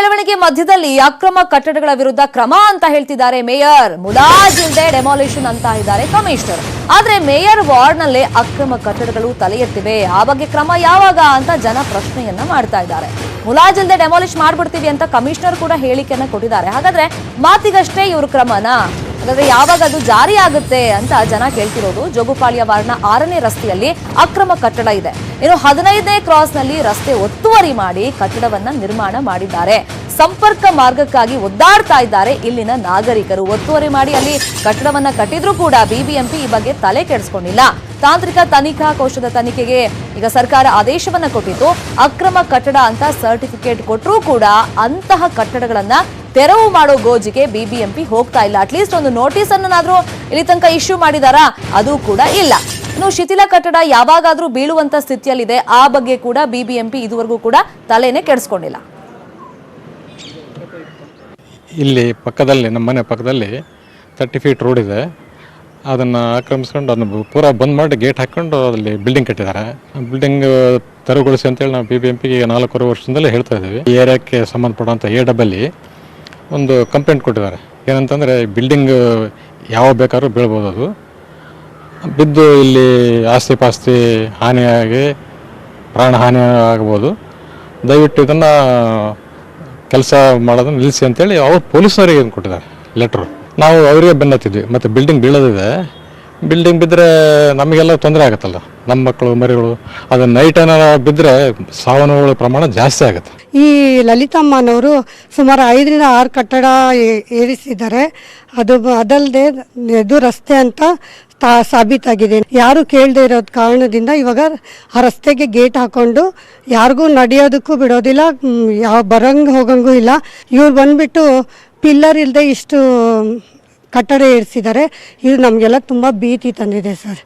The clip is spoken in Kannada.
ಮೆರವಣಿಗೆ ಮಧ್ಯದಲ್ಲಿ ಅಕ್ರಮ ಕಟ್ಟಡಗಳ ವಿರುದ್ಧ ಕ್ರಮ ಅಂತ ಹೇಳ್ತಿದ್ದಾರೆ ಮೇಯರ್. ಮುಲಾಜಿಲ್ಲದೆ ಡೆಮಾಲಿಷನ್ ಅಂತ ಇದ್ದಾರೆ ಕಮಿಷನರ್. ಆದ್ರೆ ಮೇಯರ್ ವಾರ್ಡ್ನಲ್ಲೇ ಅಕ್ರಮ ಕಟ್ಟಡಗಳು ತಲೆ ಎತ್ತಿವೆ. ಆ ಬಗ್ಗೆ ಕ್ರಮ ಯಾವಾಗ ಅಂತ ಜನ ಪ್ರಶ್ನೆಯನ್ನ ಮಾಡ್ತಾ ಇದ್ದಾರೆ. ಮುಲಾಜಿಲ್ಲದೆ ಡೆಮಾಲಿಷ್ ಮಾಡ್ಬಿಡ್ತೀವಿ ಅಂತ ಕಮಿಷನರ್ ಕೂಡ ಹೇಳಿಕೆಯನ್ನ ಕೊಟ್ಟಿದ್ದಾರೆ. ಹಾಗಾದ್ರೆ ಮಾತಿಗಷ್ಟೇ ಇವ್ರ ಕ್ರಮನಾ? ಹಾಗಾದ್ರೆ ಯಾವಾಗ ಅದು ಜಾರಿ ಆಗುತ್ತೆ ಅಂತ ಜನ ಕೇಳ್ತಿರೋದು. ಜೋಗುಪಾಳ್ಯ ವಾರ್ಡ್ನ 6ನೇ ರಸ್ತೆಯಲ್ಲಿ ಅಕ್ರಮ ಕಟ್ಟಡ ಇದೆ. ಇನ್ನು 15ನೇ ಕ್ರಾಸ್ನಲ್ಲಿ ರಸ್ತೆ ಒತ್ತುವರಿ ಮಾಡಿ ಕಟ್ಟಡವನ್ನ ನಿರ್ಮಾಣ ಮಾಡಿದ್ದಾರೆ. ಸಂಪರ್ಕ ಮಾರ್ಗಕ್ಕಾಗಿ ಒದ್ದಾಡ್ತಾ ಇದ್ದಾರೆ ಇಲ್ಲಿನ ನಾಗರಿಕರು. ಒತ್ತುವರಿ ಮಾಡಿ ಅಲ್ಲಿ ಕಟ್ಟಡವನ್ನ ಕಟ್ಟಿದ್ರೂ ಕೂಡ ಬಿಬಿಎಂಪಿ ಈ ಬಗ್ಗೆ ತಲೆ ಕೆಡಿಸ್ಕೊಂಡಿಲ್ಲ. ತಾಂತ್ರಿಕ ತನಿಖಾ ಕೋಶದ ತನಿಖೆಗೆ ಈಗ ಸರ್ಕಾರ ಆದೇಶವನ್ನ ಕೊಟ್ಟಿದ್ದು, ಅಕ್ರಮ ಕಟ್ಟಡ ಅಂತ ಸರ್ಟಿಫಿಕೇಟ್ ಕೊಟ್ಟರೂ ಕೂಡ ಅಂತಹ ಕಟ್ಟಡಗಳನ್ನ ತೆರವು ಮಾಡೋ ಗೋಜಿಗೆ ಬಿಬಿಎಂಪಿ ಹೋಗ್ತಾ ಇಲ್ಲ. ಅಟ್ಲೀಸ್ಟ್ ಒಂದು ನೋಟಿಸ್ ಅನ್ನನಾದ್ರೂ ಇಲ್ಲಿ ತನಕ ಇಶ್ಯೂ ಮಾಡಿದಾರಾ? ಅದು ಕೂಡ ಇಲ್ಲ. ಇನ್ನು ಶಿಥಿಲ ಕಟ್ಟಡ ಯಾವಾಗಾದ್ರೂ ಬೀಳುವಂತ ಸ್ಥಿತಿಯಲ್ಲಿದೆ. ಆ ಬಗ್ಗೆ ಕೂಡ ಬಿಬಿಎಂಪಿ ಇದುವರೆಗೂ ಕೂಡ ತಲೆನೇ ಕೆಡಿಸ್ಕೊಂಡಿಲ್ಲ. ಇಲ್ಲಿ ಪಕ್ಕದಲ್ಲಿ ನಮ್ಮ ಮನೆ ಪಕ್ಕದಲ್ಲಿ 30 ಫೀಟ್ ರೋಡ್ ಇದೆ. ಅದನ್ನು ಆಕ್ರಮಿಸ್ಕೊಂಡು ಅದನ್ನು ಪೂರಾ ಬಂದ್ ಮಾಡಿ ಗೇಟ್ ಹಾಕ್ಕೊಂಡು ಅಲ್ಲಿ ಬಿಲ್ಡಿಂಗ್ ಕಟ್ಟಿದ್ದಾರೆ. ಬಿಲ್ಡಿಂಗ್ ತೆರವುಗೊಳಿಸಿ ಅಂತೇಳಿ ನಾವು ಬಿಬಿಎಂಪಿಗೆ 4 ವರ್ಷದಿಂದಲೇ ಹೇಳ್ತಾ ಇದ್ದೀವಿ. ಈ ಏರಿಯಾಕ್ಕೆ ಸಂಬಂಧಪಡುವಂಥ ಎಡಬಲ್ಲಿ ಒಂದು ಕಂಪ್ಲೇಂಟ್ ಕೊಟ್ಟಿದ್ದಾರೆ. ಏನಂತಂದರೆ ಬಿಲ್ಡಿಂಗ್ ಯಾವ ಬೇಕಾದ್ರೂ ಬೀಳ್ಬೋದು, ಅದು ಬಿದ್ದು ಇಲ್ಲಿ ಆಸ್ತಿ ಪಾಸ್ತಿ ಹಾನಿಯಾಗಿ ಪ್ರಾಣ ಹಾನಿ ಆಗ್ಬೋದು. ದಯವಿಟ್ಟು ಇದನ್ನು ಕೆಲಸ ಮಾಡೋದನ್ನು ನಿಲ್ಲಿಸಿ ಅಂತೇಳಿ ಅವ್ರು ಪೊಲೀಸ್ನವರಿಗೆ ಕೊಟ್ಟಿದ್ದಾರೆ ಲೆಟ್ರು. ನಾವು ಅವರಿಗೆ ಬೆನ್ನತ್ತಿದ್ವಿ. ಮತ್ತು ಬಿಲ್ಡಿಂಗ್ ಬೀಳೋದಿದೆ, ಬಿಲ್ಡಿಂಗ್ ಬಿದ್ದರೆ ನಮಗೆಲ್ಲ ತೊಂದರೆ ಆಗುತ್ತಲ್ಲ, ನಮ್ಮ ಮಕ್ಕಳು ಮರಿಗಳು. ಅದು ನೈಟ್ ಏನಾರ ಬಿದ್ದರೆ ಸಾವು ನೋವುಗಳ ಪ್ರಮಾಣ ಜಾಸ್ತಿ ಆಗುತ್ತೆ. ಈ ಲಲಿತಮ್ಮನವರು ಸುಮಾರು 5ರಿಂದ 6 ಕಟ್ಟಡ ಏರಿಸಿದ್ದಾರೆ. ಅದಲ್ಲದೆ ಇದು ರಸ್ತೆ ಅಂತ ಸಾಬೀತಾಗಿದೆ. ಯಾರು ಕೇಳದೆ ಇರೋದ್ ಕಾರಣದಿಂದ ಇವಾಗ ಆ ರಸ್ತೆಗೆ ಗೇಟ್ ಹಾಕೊಂಡು ಯಾರಿಗೂ ನಡೆಯೋದಕ್ಕೂ ಬಿಡೋದಿಲ್ಲ, ಯಾವ ಬರಂಗ್ ಹೋಗಂಗೂ ಇಲ್ಲ. ಇವ್ರು ಬಂದ್ಬಿಟ್ಟು ಪಿಲ್ಲರ್ ಇಲ್ಲದೆ ಇಷ್ಟು ಕಟ್ಟಡ ಏರಿಸಿದ್ದಾರೆ. ಇದು ನಮಗೆಲ್ಲ ತುಂಬ ಭೀತಿ ತಂದಿದೆ ಸರ್.